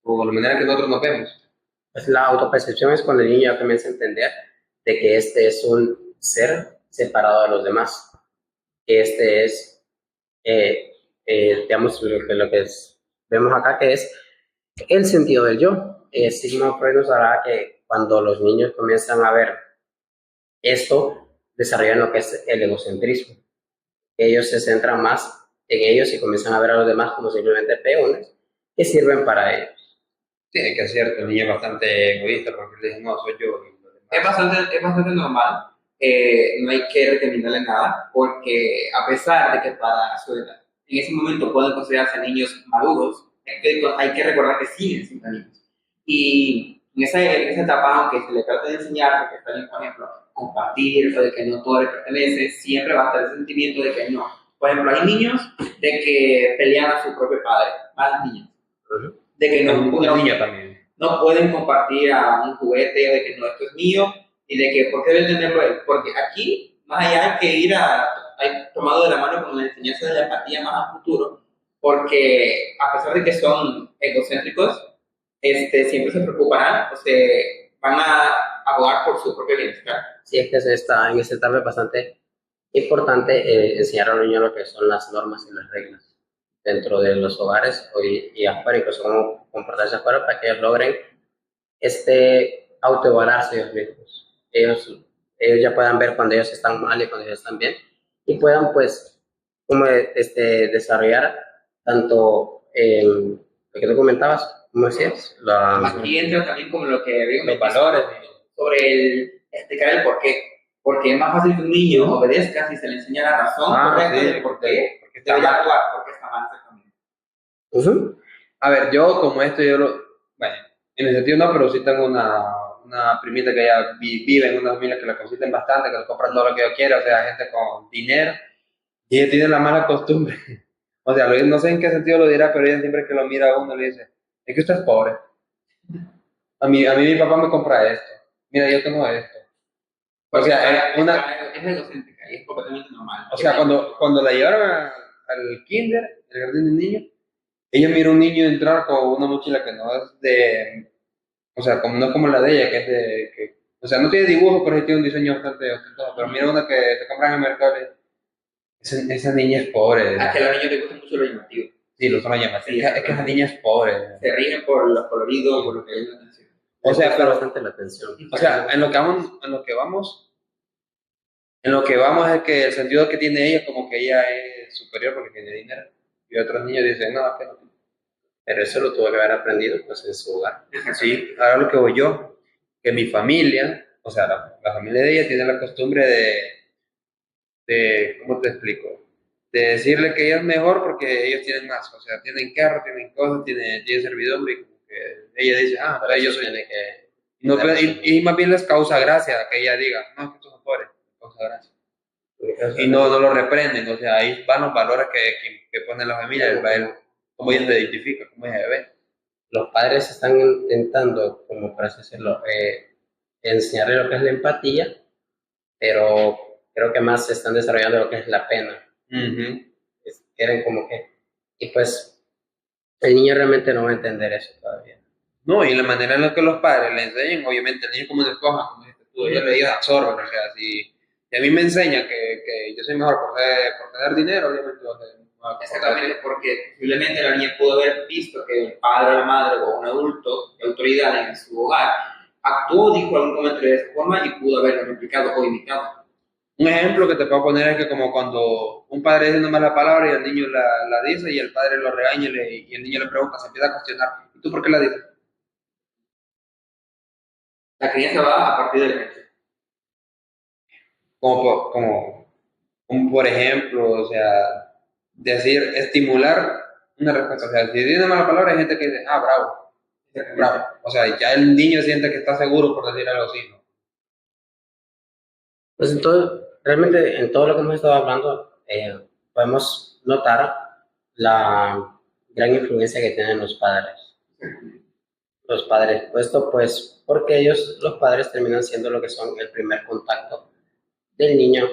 Speaker 1: o la manera que nosotros nos vemos.
Speaker 2: Pues la autopercepción es cuando el niño ya comienza a entender de que este es un ser separado de los demás, que este es, digamos, vemos acá que es el sentido del yo. Sigmund Freud nos hará que cuando los niños comienzan a ver esto, desarrollan lo que es el egocentrismo. Ellos se centran más en ellos y comienzan a ver a los demás como simplemente peones que sirven para ellos.
Speaker 1: Sí, que es cierto, el niño es bastante egoísta porque le dice, no, soy yo y los demás.
Speaker 3: Es bastante normal. No hay que recriminarle nada, porque a pesar de que para su edad, en ese momento pueden considerarse niños maduros, hay que recordar que siguen siendo niños. Y en esa etapa, aunque se le trate de enseñar, que está bien, por ejemplo, compartir o de que no todo le pertenece, siempre va a estar el sentimiento de que no. Por ejemplo, hay niños de que pelean a su propio padre, más niños. De que
Speaker 1: un niño también.
Speaker 3: No pueden compartir a un juguete, de que no, esto es mío, y de que, ¿por qué deben tenerlo él? Porque aquí, más allá hay que hay tomado de la mano con la enseñanza de la empatía más a futuro, porque a pesar de que son egocéntricos, siempre se preocuparán o se van a abogar por su propio bienestar.
Speaker 2: Sí, es que en esta etapa es bastante importante enseñar a los niños lo que son las normas y las reglas dentro de los hogares y afuera, incluso cómo comportarse afuera para que ellos logren autoevaluarse ellos mismos. Ellos ya puedan ver cuando ellos están mal y cuando ellos están bien y puedan pues como desarrollar tanto lo que tú comentabas, ¿cómo decías?
Speaker 3: Aquí entra también como lo que habíamos
Speaker 1: los valores
Speaker 3: sobre el explicar el por qué. Porque es más fácil que un niño obedezca si se le enseña la razón correcta
Speaker 1: sí,
Speaker 3: del por qué debería actuar, porque está mal exactamente.
Speaker 1: A ver, yo como bueno, en el sentido no, pero sí tengo una primita que ella vive en una familia que la consienten bastante, que le compran todo lo que yo quiera, o sea, gente con dinero, y ella tiene la mala costumbre. O sea, no sé en qué sentido lo dirá, pero ella siempre que lo mira a uno le dice, es que usted es pobre. A mí mi papá me compra esto. Mira, yo tengo esto. O sea,
Speaker 3: es egocéntrica y es completamente normal.
Speaker 1: O sea, cuando la llevaron al kinder, el jardín de niños, ella mira a un niño entrar con una mochila que no es o sea, no es como la de ella, que es o sea, no tiene dibujo, pero sí tiene un diseño bastante ostentoso. Pero mira una que se compra en el mercado y esa niña es pobre.
Speaker 3: A que a los niños les gusta mucho lo llamativo.
Speaker 1: Sí, lo son llamativos.
Speaker 3: Sí,
Speaker 1: Es que esa niña es pobre.
Speaker 3: se rigen por los coloridos, por lo que es la atención.
Speaker 1: O sea,
Speaker 2: Gusta
Speaker 1: pero,
Speaker 2: bastante la atención.
Speaker 1: o sea, en lo que vamos es que el sentido que tiene ella como que ella es superior porque tiene dinero. Y otros niños dicen, no, es que no.
Speaker 2: Pero eso lo tuvo que haber aprendido pues en su hogar.
Speaker 1: Sí, ahora lo que voy yo, que mi familia, o sea, la familia de ella tiene la costumbre ¿cómo te explico? De decirle que ella es mejor porque ellos tienen más, o sea, tienen carro, tienen cosas, tienen servidumbre y como que ella dice, ah,
Speaker 2: Para
Speaker 1: yo
Speaker 2: eso
Speaker 1: soy...
Speaker 2: tiene que
Speaker 1: No,
Speaker 2: darse
Speaker 1: y más bien les causa gracia que ella diga, no, es que tú sos pobre, causa gracia. Y no lo reprenden, o sea, ahí van los valores que pone la familia, cómo ella se identifica, cómo ella se ve.
Speaker 2: los padres están intentando, como por así decirlo, enseñarle lo que es la empatía, pero creo que más se están desarrollando lo que es la pena.
Speaker 1: Ujú.
Speaker 2: Quieren como que, y pues el niño realmente no va a entender eso todavía.
Speaker 1: No, y la manera en la que los padres le enseñan, obviamente el niño como se escoja, como dijiste tú, ellos le absorben, o sea, si a mí me enseñan que yo soy mejor por tener dinero, obviamente va a ser mejor.
Speaker 3: Exactamente, porque posiblemente la niña pudo haber visto que el padre o la madre o un adulto de autoridad en su hogar actuó, dijo algún comentario de esa forma y pudo haberlo replicado o imitado.
Speaker 1: Un ejemplo que te puedo poner es que como cuando un padre dice una mala palabra y el niño la dice y el padre lo regaña y el niño le pregunta, se empieza a cuestionar, ¿y tú por qué la dices?
Speaker 3: La crianza va a partir del ejemplo.
Speaker 1: Como por ejemplo, o sea, decir, estimular una respuesta. O sea, si dice una mala palabra hay gente que dice, ah, bravo, bravo. O sea, ya el niño siente que está seguro por decir algo así, ¿no?
Speaker 2: Pues entonces, realmente en todo lo que hemos estado hablando, podemos notar la gran influencia que tienen los padres. Los padres, puesto pues porque ellos, los padres, terminan siendo lo que son el primer contacto del niño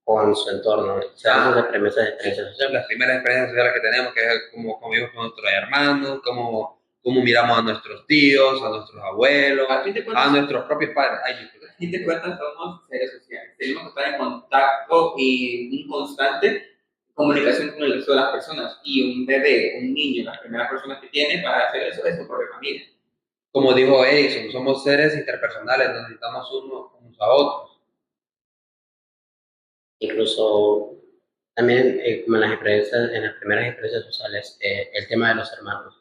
Speaker 2: con su entorno, o sea, las primeras experiencias sociales.
Speaker 1: Las primeras experiencias sociales que tenemos, que es como convivimos con nuestros hermanos, cómo miramos a nuestros tíos, a nuestros abuelos, a nuestros propios padres. Ay,
Speaker 3: A fin de cuentas somos seres sociales, tenemos que estar en contacto y en constante comunicación con el resto de las personas. Y un bebé, un niño, las primeras personas que tiene para hacer eso es su propia familia.
Speaker 1: como dijo Edison, somos seres interpersonales, necesitamos unos a otros.
Speaker 2: Incluso también como en las primeras experiencias sociales, el tema de los hermanos.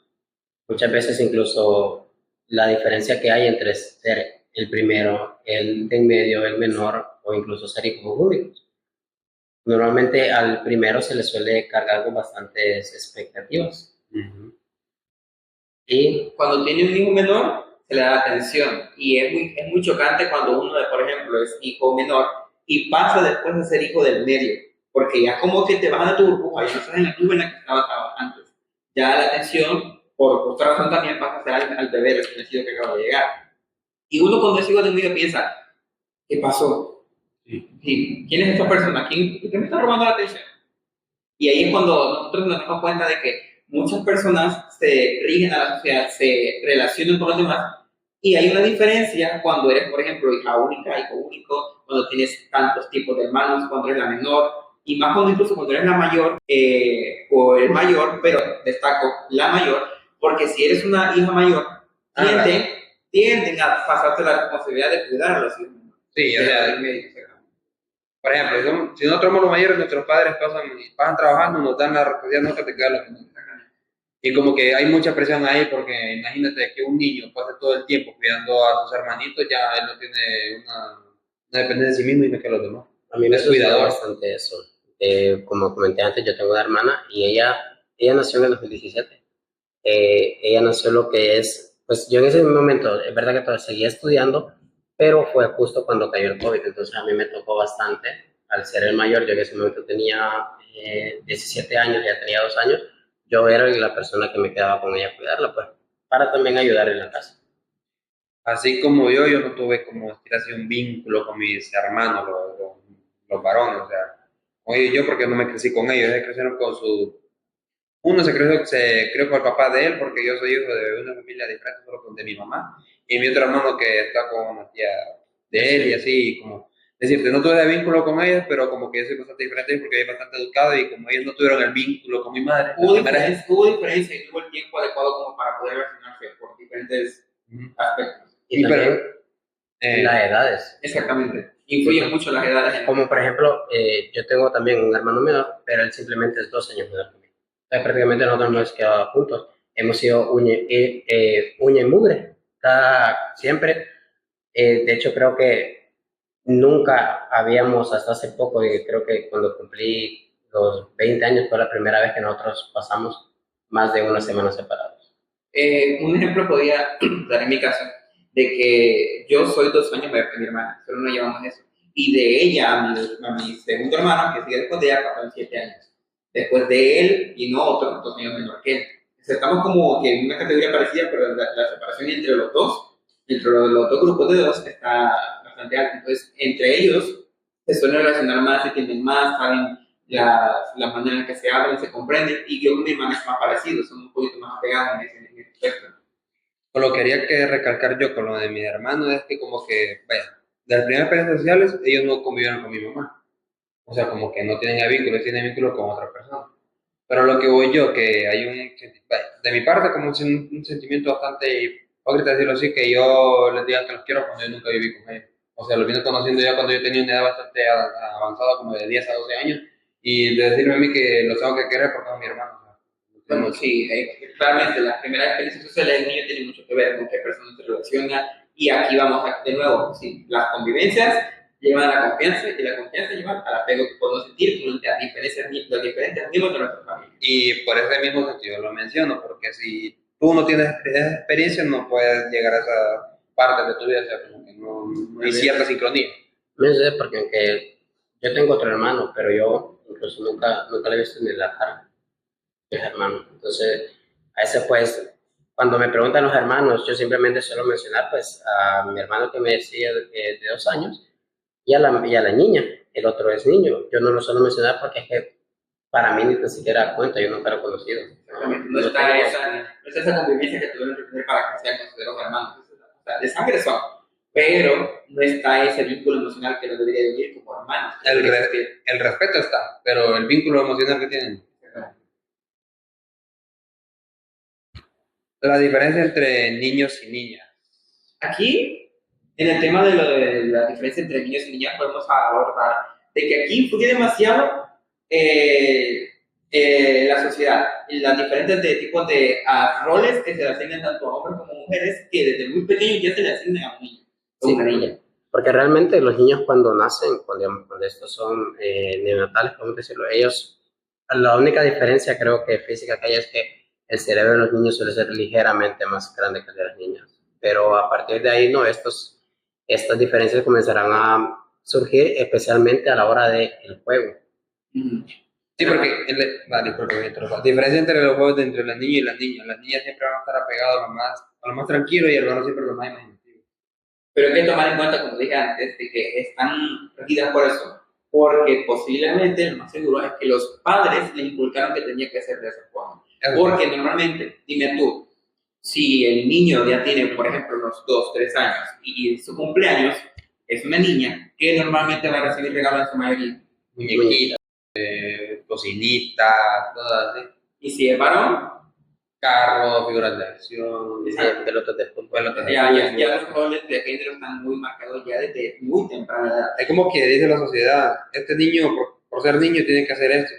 Speaker 2: Muchas veces incluso la diferencia que hay entre ser el primero, el de en medio, el menor o incluso ser hijos únicos. Normalmente al primero se le suele cargar con bastantes expectativas. Y
Speaker 3: Cuando tiene un hijo menor, se le da atención. Y es muy chocante cuando uno, por ejemplo, es hijo menor y pasa después a ser hijo del medio. Porque ya como que te bajan a tu burbuja, ya no estás en la nube en la que estabas antes. Ya la atención, por otra razón también, pasa a ser al bebé recién nacido que acaba de llegar. Y uno cuando es hijo del medio piensa, ¿qué pasó? Sí. ¿Quién es esta persona? ¿Quién me está robando la atención? Y ahí es cuando nosotros nos damos cuenta de que muchas personas se rigen a la sociedad, se relacionan con los demás, y hay una diferencia cuando eres, por ejemplo, hija única, hijo único, cuando tienes tantos tipos de hermanos, cuando eres la menor, y más cuando incluso cuando eres la mayor o el mayor, pero destaco la mayor, porque si eres una hija mayor, tienden a pasarte la responsabilidad de cuidar a los hijos.
Speaker 1: Sí, o sea, por ejemplo, si nosotros somos los mayores, nuestros padres pasan trabajando, nos dan la responsabilidad, nunca te queda lo que nos sacan. Y como que hay mucha presión ahí, porque imagínate que un niño pase todo el tiempo cuidando a sus hermanitos, ya él no tiene una dependencia de sí mismo y no que los demás.
Speaker 2: a mí me sucedió bastante eso. Como comenté antes, yo tengo una hermana y ella nació en el 2017. Ella nació lo que es, pues yo en ese momento, es verdad que todavía seguía estudiando, pero fue justo cuando cayó el COVID, entonces a mí me tocó bastante, al ser el mayor, yo en ese momento tenía 17 años, ya tenía 2 años, yo era la persona que me quedaba con ella a cuidarla, pues, para también ayudar en la casa.
Speaker 1: Así como yo no tuve como decir así un vínculo con mis hermanos, los varones, o sea, oye, yo porque no me crecí con ellos, ellos crecieron con uno se creó con el papá de él porque yo soy hijo de una familia diferente solo con de mi mamá y mi otro hermano que está con una tía de él y así como Es decir, no tuve vínculo con ellos, pero como que yo soy bastante diferente porque soy bastante educado y como ellos no tuvieron el vínculo con mi madre.
Speaker 3: Hubo diferencia y tuvo el tiempo adecuado como para poder relacionarse por diferentes aspectos.
Speaker 2: Y también las
Speaker 1: Eh,
Speaker 2: edades.
Speaker 3: Exactamente. Influyen mucho las edades.
Speaker 2: Como por ejemplo, yo tengo también un hermano menor, pero él simplemente es 2 años menor que mí. Entonces, prácticamente nosotros nos hemos quedado juntos. Hemos sido uña y mugre, siempre. De hecho, creo que nunca habíamos, hasta hace poco, y creo que cuando cumplí los 20 años fue la primera vez que nosotros pasamos más de una semana separados.
Speaker 3: Un ejemplo podía dar en mi caso, de que yo soy 2 años mayor que mi hermana, solo nos llevamos eso. Y de ella a mi segundo hermano, que sigue después de ella, pasaron 7 años. Después de él vino otro, 2 años menor que él. Estamos como que en una categoría parecida, pero la separación entre los dos grupos de dos, está bastante alta. Entonces, entre ellos se suelen relacionar más, se entienden más, saben la manera en que se hablan, se comprenden, y yo con mi hermana es más parecido, son un poquito más pegados en ese aspecto.
Speaker 1: Lo que quería que recalcar yo con lo de mi hermano es que como que, vaya, de las primeras experiencias sociales, ellos no convivieron con mi mamá. O sea, como que no tienen vínculo, tienen vínculo con otra persona. Pero lo que voy yo, que hay de mi parte, como un sentimiento bastante hipócrita decirlo así, que yo les diga que los quiero cuando yo nunca viví con ellos. O sea, los vine conociendo ya cuando yo tenía una edad bastante avanzada, como de 10 a 12 años, y de decirme a mí que los tengo que querer porque son mi hermano.
Speaker 3: Bueno, sí, claramente las primeras experiencias sociales del niño tienen mucho que ver con qué personas se relaciona, y aquí vamos de nuevo, sí, las convivencias llevan a la confianza y la confianza lleva al apego que podemos sentir con las diferentes miembros de nuestra familia.
Speaker 1: Y por ese mismo sentido lo menciono, porque si tú no tienes esa experiencia, no puedes llegar a esa parte de tu vida, o sea, como que no hay cierta sincronía.
Speaker 2: No sé, porque aunque yo tengo otro hermano, pero yo incluso nunca le he visto ni la cara de mis hermanos. Entonces, a ese pues, cuando me preguntan los hermanos, yo simplemente suelo mencionar pues a mi hermano que me decía de 2 años y a la niña. El otro es niño. Yo no lo suelo mencionar porque es que para mí ni siquiera cuenta, yo nunca lo he conocido.
Speaker 3: Exactamente. No está esa convivencia que tuvieron que tener para que sean considerados hermanos. O sea, de sangre son, pero no está ese vínculo emocional que los debería vivir como hermanos.
Speaker 1: El respeto está, pero el vínculo emocional que tienen. La diferencia entre niños y niñas.
Speaker 3: Aquí, en el tema de la diferencia entre niños y niñas, podemos abordar de que aquí influye demasiado la sociedad, y los diferentes tipos de roles que se le asignan tanto a hombres como a mujeres, que desde muy pequeños ya se le asignan a un niño o
Speaker 2: Sí,
Speaker 3: una niña.
Speaker 2: porque realmente los niños cuando nacen, cuando estos son neonatales, podemos decirlo, ellos, la única diferencia creo que física que hay es que el cerebro de los niños suele ser ligeramente más grande que el de las niñas. Pero a partir de ahí, no, estas diferencias comenzarán a surgir especialmente a la hora del juego.
Speaker 1: Sí, porque, la diferencia entre los juegos entre las niñas y las niñas siempre van a estar apegadas a lo más tranquilo y el varón siempre a lo más imaginativo.
Speaker 3: Pero hay que tomar en cuenta, como dije antes, de que están regidas por eso, porque posiblemente lo más seguro es que los padres le inculcaron que tenía que ser de esa forma. Porque normalmente, dime tú, si el niño ya tiene, por ejemplo, unos 2, 3 años y su cumpleaños es una niña, que normalmente va a recibir regalos en su mayoría.
Speaker 1: Muñequitas, cocinitas, todas así.
Speaker 3: Y si es varón,
Speaker 1: Carros, figuras de acción,
Speaker 2: Pelotas de fútbol.
Speaker 3: ya los roles de género están muy marcados ya desde muy temprana edad.
Speaker 1: Es como que dice la sociedad, este niño, por ser niño, tiene que hacer esto,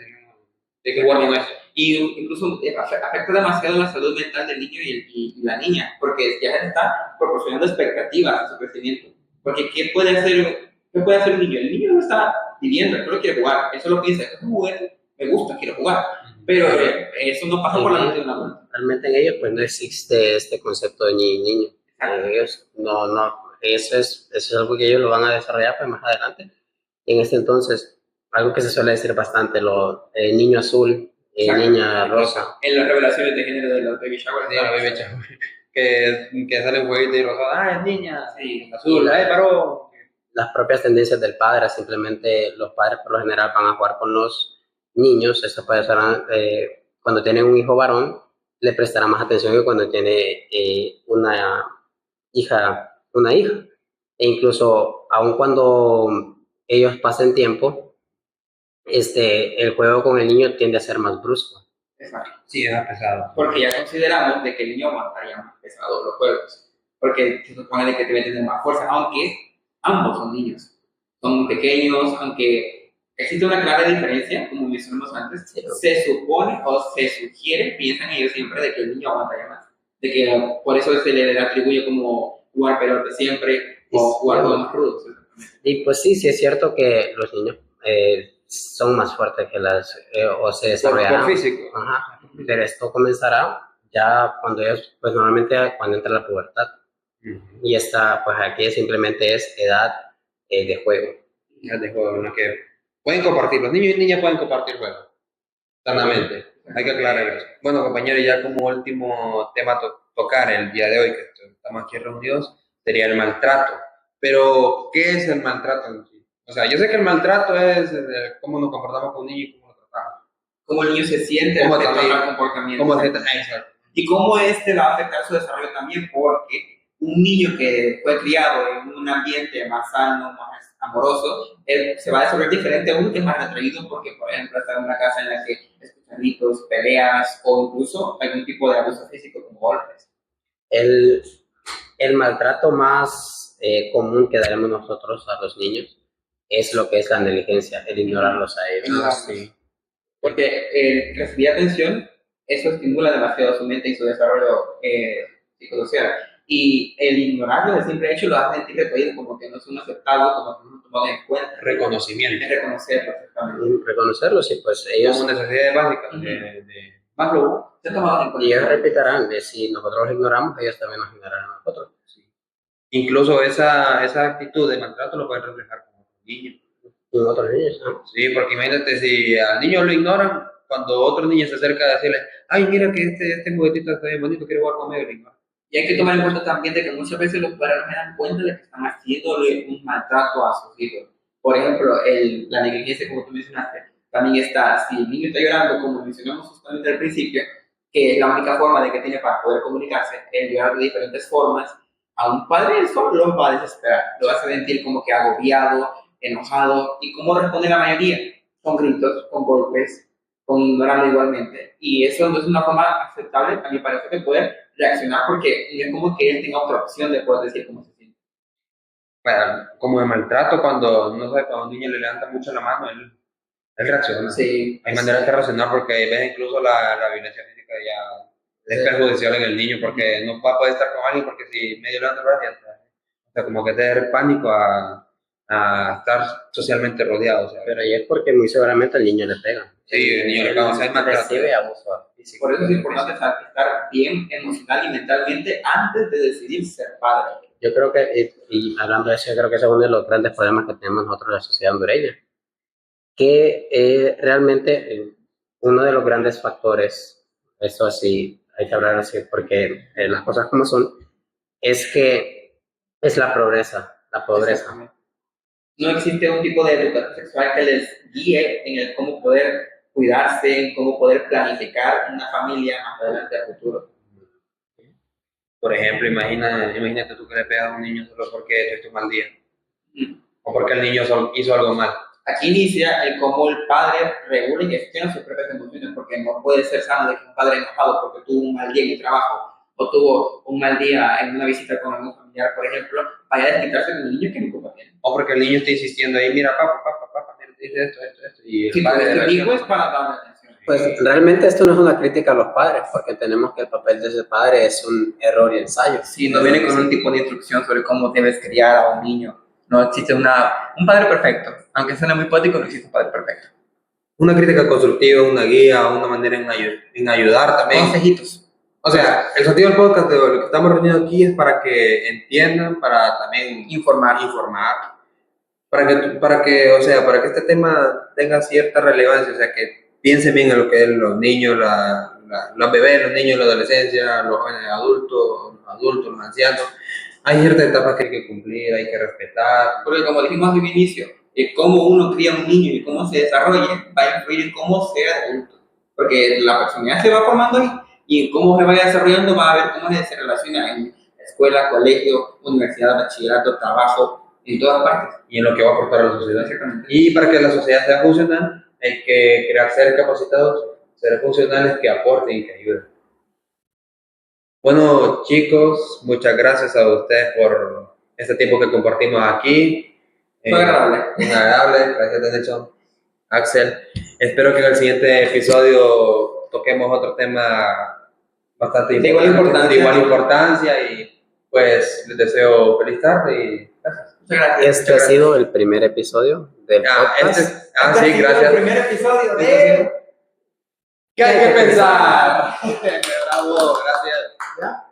Speaker 1: tiene que jugar con eso.
Speaker 3: Y incluso afecta demasiado la salud mental del niño y la niña, porque ya se está proporcionando expectativas a su crecimiento. Porque ¿qué puede hacer un niño? El niño no está pidiendo, él solo quiere jugar, él solo piensa, es un juguete, me gusta, quiero jugar. Pero eso no pasa por la mente de un adulto.
Speaker 2: Realmente en ellos pues no existe este concepto de niño y niño. Ellos eso es algo que ellos lo van a desarrollar pues más adelante. Y en este entonces, algo que se suele decir bastante, niño azul, niña rosa.
Speaker 3: En las revelaciones de género de los baby showers.
Speaker 1: Sí, los baby showers. Que sale un jueguito y rosado, es niña,
Speaker 3: sí,
Speaker 1: azul, paró.
Speaker 2: Las propias tendencias del padre, simplemente los padres por lo general van a jugar con los niños. Esto puede ser cuando tienen un hijo varón, le prestará más atención que cuando tiene una hija. E incluso, aun cuando ellos pasen tiempo, el juego con el niño tiende a ser más brusco.
Speaker 3: Exacto.
Speaker 1: Sí, es pesado.
Speaker 3: Porque ya consideramos de que el niño aguantaría más pesado los juegos. Porque se supone de que debe tener más fuerza, aunque ambos son niños. Son pequeños, aunque existe una clara diferencia, como mencionamos antes, se supone o se sugiere, piensan ellos siempre, de que el niño aguantaría más. De que por eso se le atribuye como jugar pelota siempre o jugar juegos más rudos.
Speaker 2: Y pues sí, sí es cierto que los niños son más fuertes que o se desarrollarán.
Speaker 1: Por físico.
Speaker 2: Ajá. Pero esto comenzará ya cuando ellos, pues normalmente cuando entra la pubertad. Y esta, pues aquí simplemente es edad de juego.
Speaker 1: Edad de juego, en la que pueden compartir, los niños y niñas pueden compartir juegos, sanamente. Hay que aclarar eso. Bueno, compañeros, ya como último tema tocar el día de hoy, que estamos aquí reunidos, sería el maltrato. Pero, ¿qué es el maltrato en sí? O sea, yo sé que el maltrato es cómo nos comportamos con un niño y cómo lo tratamos.
Speaker 3: Cómo el niño se siente
Speaker 1: Cómo
Speaker 3: respecto
Speaker 1: también,
Speaker 3: al comportamiento.
Speaker 1: cómo exacto.
Speaker 3: Y cómo este va a afectar su desarrollo también, porque un niño que fue criado en un ambiente más sano, más amoroso, él se va a desarrollar diferente a uno que es más retraído porque, por ejemplo, está en una casa en la que escuchan gritos, peleas o incluso algún tipo de abuso físico como golpes.
Speaker 2: El maltrato más común que daremos nosotros a los niños es lo que es la negligencia, el ignorarlos a ellos.
Speaker 3: Sí. Porque el recibir atención, eso estimula demasiado su mente y su desarrollo psicosocial. Y el ignorarlo de simple hecho lo hace sentir retraído, como que no son aceptados, como que no son tomados en cuenta.
Speaker 1: Reconocimiento.
Speaker 3: Es reconocerlo, exactamente.
Speaker 2: Reconocerlos y pues ellos...
Speaker 1: Como necesidades básicas
Speaker 3: Más luego, se tomados en cuenta.
Speaker 2: Y ellos repetirán de si nosotros los ignoramos, ellos también nos ignorarán a nosotros.
Speaker 1: Sí. Incluso esa actitud de maltrato lo pueden reflejar con otros niños.
Speaker 2: Con otros niños, ¿no?
Speaker 1: Sí, porque imagínate si al niño lo ignoran, cuando otro niño se acerca a decirle, ay, mira que este juguetito está bien bonito, quiero jugar conmigo, lo ignora.
Speaker 3: Y hay que tomar en cuenta también de que muchas veces los padres no se dan cuenta de que están haciéndole un maltrato a sus hijos. Por ejemplo, la negligencia, como tú mencionaste, también está, si el niño está llorando, como mencionamos justamente al principio, que es la única forma de que tiene para poder comunicarse, el llorar de diferentes formas, a un padre eso lo va a desesperar, lo va a hacer sentir como que agobiado, enojado. ¿Y cómo responde la mayoría? Con gritos, con golpes, con ignorarlo igualmente. Y eso no es una forma aceptable, a mí me parece, de poder reaccionar, porque no es como que él tenga otra opción de poder decir cómo se siente.
Speaker 1: Bueno, como de maltrato, cuando no sabe, cuando un niño le levanta mucho la mano, él reacciona.
Speaker 3: Sí.
Speaker 1: Hay maneras de reaccionar porque hay veces incluso la violencia física ya es perjudicial en el niño porque no va a poder estar con alguien porque si medio levanta el brazo ya está. O sea, como que tener pánico a estar socialmente rodeado. O sea,
Speaker 2: pero ahí es porque muy seguramente al niño le pega.
Speaker 1: Sí, el niño le pega, o sea, hay maltrato.
Speaker 2: Recibe abuso físico.
Speaker 3: Por eso es importante estar bien emocional y mentalmente antes de decidir ser padre.
Speaker 2: Yo creo que, y hablando de eso, yo creo que ese es uno de los grandes problemas que tenemos nosotros en la sociedad hondureña. Que realmente uno de los grandes factores, eso sí, hay que hablar así porque las cosas como son, es que es la pobreza.
Speaker 3: No existe un tipo de educación sexual que les guíe en el cómo poder cuidarse, en cómo poder planificar una familia más adelante a futuro.
Speaker 1: Por ejemplo, imagínate tú que le pegas a un niño solo porque tuviste un mal día. O porque el niño hizo algo mal.
Speaker 3: Aquí inicia el cómo el padre regula y gestiona sus propias emociones, porque no puede ser sano de que un padre enojado porque tuvo un mal día en el trabajo o tuvo un mal día en una visita con algún familiar, por ejemplo, vaya a desquitarse con el niño que ni culpa tiene.
Speaker 1: O porque el niño está insistiendo ahí, mira, papá, mira, te dice esto. Y el
Speaker 3: sí,
Speaker 1: padre
Speaker 3: este hijo es para darle atención.
Speaker 2: Pues realmente esto no es una crítica a los padres, porque tenemos que el papel de ese padre es un error y ensayo.
Speaker 3: Sí, no viene con un tipo de instrucción sobre cómo debes criar a un niño. No existe un padre perfecto. Aunque suene muy poético, no existe un padre perfecto.
Speaker 1: Una crítica constructiva, una guía, una manera en ayudar también.
Speaker 3: Consejitos.
Speaker 1: O sea, el sentido del podcast de lo que estamos reunidos aquí es para que entiendan, para también informar, para que este tema tenga cierta relevancia, o sea, que piensen bien en lo que es los niños, los bebés, los niños, la adolescencia, los jóvenes adultos, los ancianos. Hay ciertas etapas que hay que cumplir, hay que respetar.
Speaker 3: Porque como dijimos al inicio, cómo uno cría a un niño y cómo se desarrolle va a influir en cómo sea adulto. Porque la personalidad se va formando ahí y en cómo se vaya desarrollando va a ver cómo se relaciona en escuela, colegio, universidad, bachillerato, trabajo, En todas partes.
Speaker 1: y en lo que va a aportar a la sociedad.
Speaker 3: Exactamente.
Speaker 1: Y para que la sociedad sea funcional, hay que crear seres capacitados, seres funcionales que aporten y que ayuden. Bueno, chicos, muchas gracias a ustedes por este tiempo que compartimos aquí.
Speaker 3: Fue agradable.
Speaker 1: Muy agradable, gracias, Nelson. Axel, espero que en el siguiente episodio toquemos otro tema bastante
Speaker 3: De igual importancia.
Speaker 1: de igual importancia, y pues les deseo feliz tarde y gracias.
Speaker 3: Muchas gracias.
Speaker 2: Este ha sido el primer episodio del podcast.
Speaker 3: Este ha
Speaker 1: Sí,
Speaker 3: sido
Speaker 1: gracias.
Speaker 3: El primer episodio
Speaker 1: Este ha
Speaker 3: de
Speaker 1: sido-
Speaker 3: ¿Qué hay que pensar?
Speaker 1: Bravo, gracias.
Speaker 3: ¿Ya?